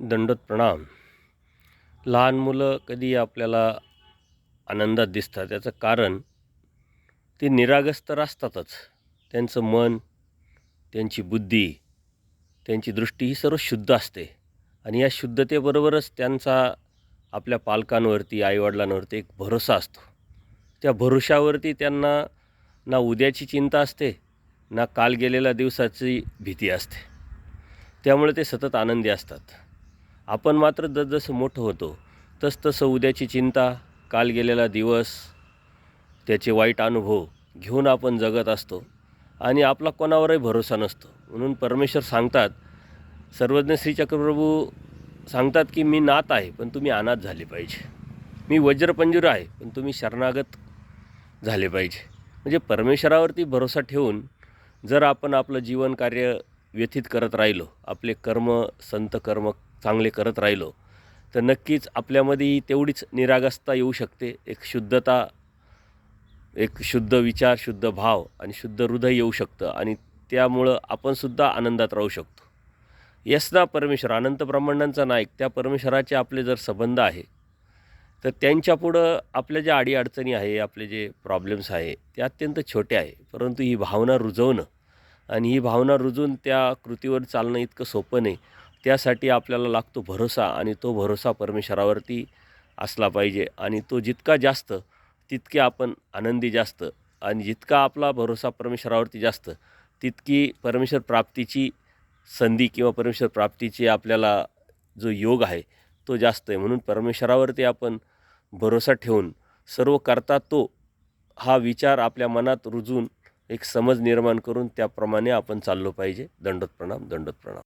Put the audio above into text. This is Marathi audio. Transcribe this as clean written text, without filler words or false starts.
दंडोत प्रणाम. लहान मुलं कधी आपल्याला आनंदात दिसतात याचं कारण ते निरागस तर असतातच. त्यांचं मन, त्यांची बुद्धी, त्यांची दृष्टी ही सर्व शुद्ध असते आणि या शुद्धतेबरोबरच त्यांचा आपल्या पालकांवरती, आईवडिलांवरती एक भरोसा असतो. त्या भरोशावरती त्यांना ना उद्याची चिंता असते, ना काल गेलेल्या दिवसाची भीती असते. त्यामुळे ते सतत आनंदी असतात. आपण मात्र जसजसं मोठं होतो तसतसं उद्याची चिंता, काल गेलेला दिवस, त्याचे वाईट अनुभव घेऊन आपण जगत असतो आणि आपला कोणावरही भरोसा नसतो. म्हणून परमेश्वर सांगतात, सर्वज्ञ श्री चक्रप्रभू सांगतात की मी नाथ आहे पण तुम्ही अनाथ झाले पाहिजे. मी वज्रपंजर आहे पण तुम्ही शरणागत झाले पाहिजे. म्हणजे परमेश्वरावरती भरोसा ठेवून जर आपण आपलं जीवन कार्य व्यथित करत राहिलो, आपले कर्म, संत कर्म चांगले करत राहिलो, तर नक्कीच आपल्यामध्ये तेवढीच निरागसता येऊ शकते. एक शुद्धता, एक शुद्ध विचार, शुद्ध भाव आणि शुद्ध हृदय येऊ शकतं आणि त्यामुळं आपणसुद्धा आनंदात राहू शकतो. यस ना परमेश्वर, अनंत ब्रह्मांडांचा नायक, त्या परमेश्वराचे आपले जर संबंध आहे, तर त्यांच्यापुढं आपल्या ज्या अडीअडचणी आहे, आपले जे प्रॉब्लेम्स आहे, ते अत्यंत छोटे आहे. परंतु ही भावना रुजवणं आणि ही भावना रुजून त्या कृतीवर चालणं इतकं सोपं नाही. त्यासाठी आपल्याला लागतो भरोसा आणि तो भरोसा परमेश्वरावरती असला पाहिजे आणि तो जितका जास्त तितके आपण आनंदी जास्त आणि जितका आपला भरोसा परमेश्वरावरती जास्त तितकी परमेश्वर प्राप्तीची संधी किंवा परमेश्वर प्राप्तीची आपल्याला जो योग आहे तो जास्त आहे. म्हणून परमेश्वरावरती आपण भरोसा ठेवून सर्व करता तो हा विचार आपल्या मनात रुजून एक समज निर्माण करून त्याप्रमाणे आपण चाललो पाहिजे. दंडोत प्रणाम, दंडोत प्रणाम.